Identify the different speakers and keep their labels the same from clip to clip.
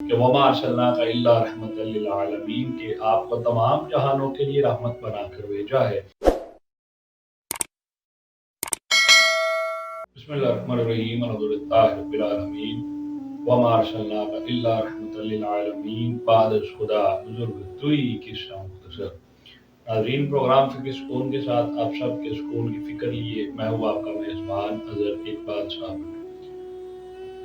Speaker 1: کہ وما ارسلناک الا رحمۃ للعالمین، کہ آپ کو تمام جہانوں کے لیے رحمت بنا کر بھیجا ہے۔ بسم اللہ الرحمن الرحیم، الحمدللہ رب العالمین، وما ارسلناک الا رحمۃ للعالمین۔ بعد از خدا بزرگ توئی کی مختصر ناظرین، پروگرام فکر سکون کے ساتھ آپ سب کے سکون کی فکر لیے میں ہوں آپ کا میزبان اظہر اقبال صاحب۔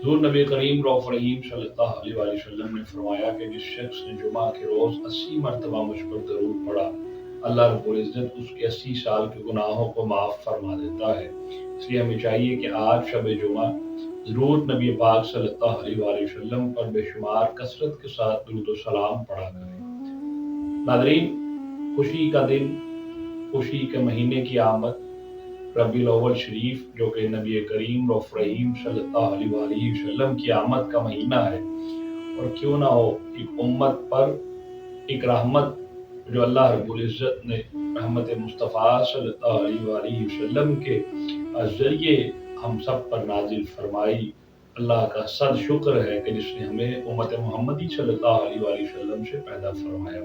Speaker 1: حضور نبی کریم رؤوف رحیم صلی اللہ علیہ وآلہ وسلم نے فرمایا کہ جس شخص نے جمعہ کے روز 80 مرتبہ مجھ پر درود پڑھا، اللہ رب العزت اس کے 80 سال کے گناہوں کو معاف فرما دیتا ہے۔ اس لیے ہمیں چاہیے کہ آج شب جمعہ ضرور نبی پاک صلی اللہ علیہ وآلہ وسلم پر بے شمار کثرت کے ساتھ درود و سلام پڑھا کریں۔ ناظرین، خوشی کا دن، خوشی کے مہینے کی آمد، ربیع الاول شریف، جو کہ نبی کریم رؤوف رحیم صلی اللہ علیہ وآلہ وسلم کی آمد کا مہینہ ہے، اور کیوں نہ ہو ایک امت پر ایک رحمت جو اللہ رب العزت نے رحمت مصطفیٰ صلی اللہ علیہ وآلہ وسلم کے ذریعے ہم سب پر نازل فرمائی۔ اللہ کا صد شکر ہے کہ جس نے ہمیں امت محمدی صلی اللہ علیہ وآلہ وسلم سے پیدا فرمایا۔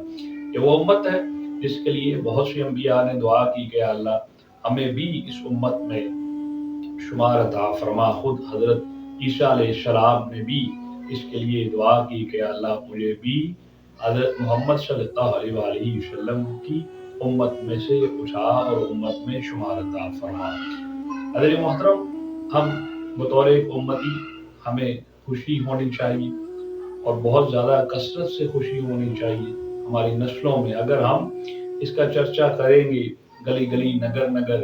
Speaker 1: یہ وہ امت ہے جس کے لیے بہت سی انبیاء نے دعا کی کہ اللہ ہمیں بھی اس امت میں شمار عطا فرما۔ خود حضرت عیسیٰ علیہ السلام نے بھی اس کے لیے دعا کی کہ اللہ مجھے بھی حضرت محمد صلی اللہ علیہ وآلہ وسلم کی امت میں سے اٹھا اور امت میں شمار عطا فرما۔ حضرت محترم، ہم بطور ایک امتی ہمیں خوشی ہونی چاہیے، اور بہت زیادہ کثرت سے خوشی ہونی چاہیے ہماری نسلوں میں۔ اگر ہم اس کا چرچا کریں گے، گلی گلی نگر نگر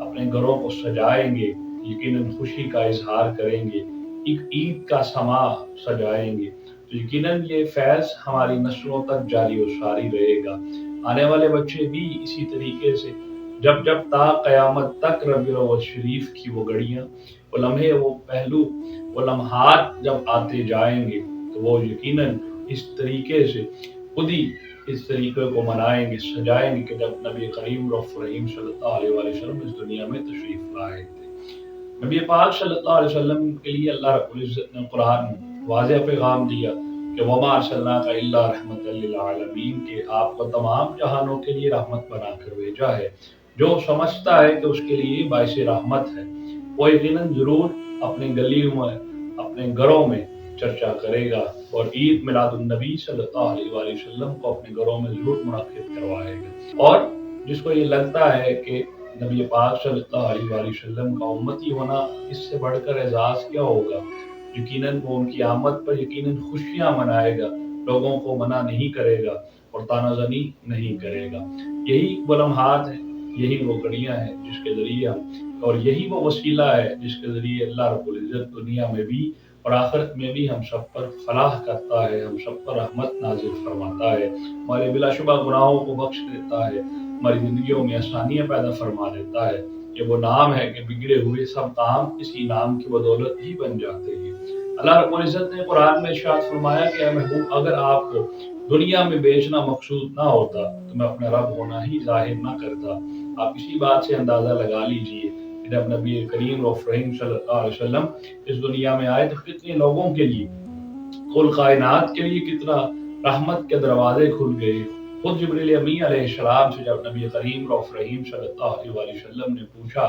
Speaker 1: اپنے گھروں کو سجائیں گے، یقیناً خوشی کا اظہار کریں گے، ایک عید کا سما سجائیں گے، تو یقیناً یہ فیض ہماری نسلوں تک جاری و ساری رہے گا۔ آنے والے بچے بھی اسی طریقے سے جب تا قیامت تک ربیع الاول شریف کی وہ گھڑیاں، وہ لمحے، وہ پہلو، وہ لمحات جب آتے جائیں گے تو وہ یقیناً اس طریقے سے خود ہی اس طریقے کو منائیں گے، سجائیں گے کہ جب نبی کریم رؤوف رحیم صلی اللہ علیہ وآلہ وسلم اس دنیا میں تشریف لائے تھے۔ نبی پاک صلی اللہ علیہ وسلم کے لیے اللہ رب العزت نے قرآن واضح پیغام دیا کہ وما ارسلناک الا رحمۃ للعالمین، کہ آپ کو تمام جہانوں کے لیے رحمت بنا کر بھیجا ہے۔ جو سمجھتا ہے کہ اس کے لیے باعث رحمت ہے، وہ یقیناً ضرور اپنے گلیوں میں، اپنے گھروں میں چرچا کرے گا، اور عید میلاد النبی صلی اللہ علیہ وآلہ وسلم کو اپنے گھروں میں ضرور منعقد کروائے گا۔ اور جس کو یہ لگتا ہے کہ نبی پاک صلی اللہ علیہ وآلہ وسلم کا امتی ہونا اس سے بڑھ کر اعزاز کیا ہوگا، یقیناً وہ ان کی آمد پر یقیناً خوشیاں منائے گا، لوگوں کو منع نہیں کرے گا اور طعنہ زنی نہیں کرے گا۔ یہی وہ لمحات ہیں، یہی وہ گھڑیاں ہیں جس کے ذریعے اور یہی وہ وسیلہ ہے جس کے ذریعے اللہ رب العزت دنیا میں بھی اور آخرت میں بھی ہم سب پر فلاح کرتا ہے، ہم سب پر رحمت نازل فرماتا ہے، ہمارے بلا شبہ گناہوں کو بخش دیتا ہے، ہماری زندگیوں میں آسانیاں پیدا فرما دیتا ہے۔ یہ وہ نام ہے کہ بگڑے ہوئے سب کام اسی نام کی بدولت ہی بن جاتے ہیں۔ اللہ رب العزت نے قرآن میں ارشاد فرمایا کہ اے محبوب، اگر آپ کو دنیا میں بیچنا مقصود نہ ہوتا تو میں اپنا رب ہونا ہی ظاہر نہ کرتا۔ آپ اسی بات سے اندازہ لگا لیجئے کہ جب نبی کریم رؤوف رحیم صلی اللہ علیہ وسلم اس دنیا میں آئے تو کتنے لوگوں کے لیے، کل کائنات کے لیے کتنا رحمت کے دروازے کھل گئے۔ خود جبریل امین علیہ السلام سے جب نبی کریم رؤوف رحیم صلی اللہ علیہ وآلہ وسلم نے پوچھا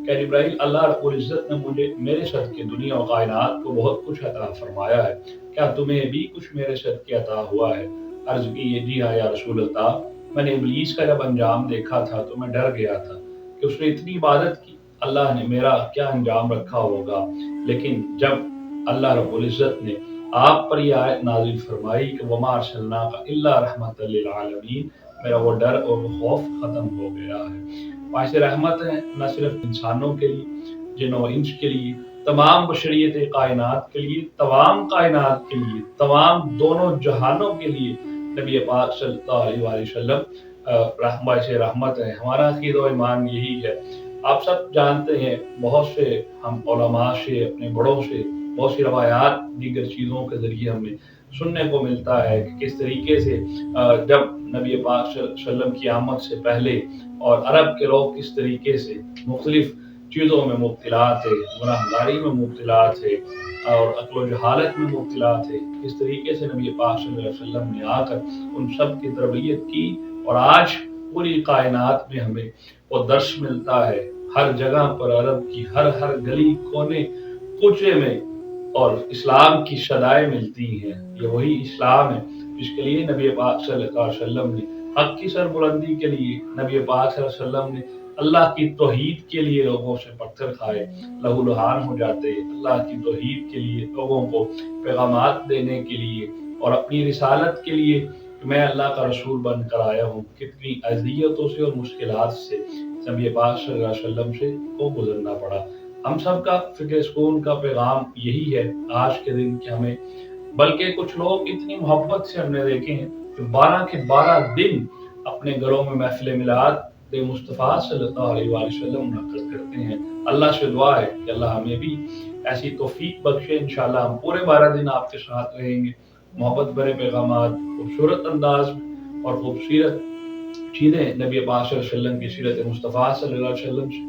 Speaker 1: کہ جبرائیل، اللہ رب العزت نے میرے صدقے دنیا و کائنات کو بہت کچھ عطا فرمایا ہے، کیا تمہیں بھی کچھ میرے صدقے عطا ہوا ہے؟ عرض کی جی ہاں یا رسول اللہ، میں نے ابلیس کا جب انجام دیکھا تھا تو میں ڈر گیا تھا کہ اس نے اتنی عبادت کی، اللہ نے میرا کیا انجام رکھا ہوگا۔ لیکن جب اللہ رب العزت نے آپ پر یہ آیت نازل فرمائی کہ وما ارسلناک الا رحمۃ للعالمین، میرا وہ ڈر اور وہ خوف ختم ہو گیا ہے۔ باعث رحمت ہے نہ صرف انسانوں کے لیے، جن و انس کے لیے، تمام بشریت کائنات کے لیے، تمام کائنات کے لیے، تمام دونوں جہانوں کے لیے نبی پاک صلی اللہ علیہ وآلہ وسلم باعث رحمت ہے۔ ہمارا عقیدہ و ایمان یہی ہے۔ آپ سب جانتے ہیں، بہت سے ہم علماء سے، اپنے بڑوں سے بہت سی روایات دیگر چیزوں کے ذریعے ہمیں سننے کو ملتا ہے کہ کس طریقے سے جب نبی پاک صلی اللہ علیہ وسلم کی آمد سے پہلے اور عرب کے لوگ کس طریقے سے مختلف چیزوں میں مبتلا تھے، گناہگاری میں مبتلا تھے اور عقل و جہالت میں مبتلا تھے، اس طریقے سے نبی پاک صلی اللہ علیہ وسلم نے آ کر ان سب کی تربیت کی، اور آج پوری کائنات میں ہمیں وہ درس ملتا ہے، ہر جگہ پر عرب کی ہر گلی کونے کوچے میں اور اسلام کی صدائیں ملتی ہیں۔ یہ وہی اسلام ہے جس کے لیے نبی پاک صلی اللہ علیہ وسلم نے حق کی سربلندی کے لیے، نبی پاک صلی اللہ علیہ وسلم نے اللہ کی توحید کے لیے لوگوں سے پتھر کھائے، لہو لہان ہو جاتے، اللہ کی توحید کے لیے لوگوں کو پیغامات دینے کے لیے اور اپنی رسالت کے لیے کہ میں اللہ کا رسول بن کر آیا ہوں، کتنی اذیتوں سے اور مشکلات سے نبی پاک صلی اللہ علیہ وسلم سے کو گزرنا پڑا۔ ہم سب کا فکر سکون کا پیغام یہی ہے آج کے دن کہ ہمیں، بلکہ کچھ لوگ اتنی محبت سے ہم نے دیکھے ہیں کہ 12 کے 12 دن اپنے گھروں میں محفل میلاد مصطفیٰ صلی اللہ علیہ وسلم منعقد کرتے ہیں۔ اللہ سے دعا ہے کہ اللہ ہمیں بھی ایسی توفیق بخشے، انشاءاللہ ہم پورے 12 دن آپ کے ساتھ رہیں گے، محبت بھرے پیغامات، خوبصورت انداز اور خوبصورت چیزیں نبی پاک صلی اللہ علیہ وسلم کی سیرت مصطفیٰ صلی اللہ علیہ وسلم سے،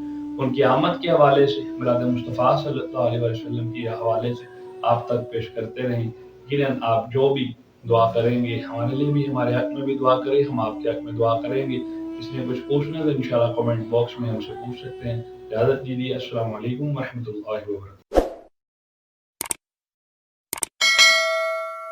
Speaker 1: ان کی آمد کے حوالے سے، میلاد مصطفیٰ صلی اللہ علیہ وسلم کے حوالے سے آپ تک پیش کرتے رہیں۔ یقیناً آپ جو بھی دعا کریں گے ہمارے لیے بھی، ہمارے حق میں بھی دعا کریں، ہم آپ کے حق میں دعا کریں گے۔ اس میں کچھ پوچھنا ہے تو انشاءاللہ کمنٹ باکس میں ہم سے پوچھ سکتے ہیں۔ اجازت دیجیے، السلام علیکم ورحمۃ اللہ وبرکاتہ۔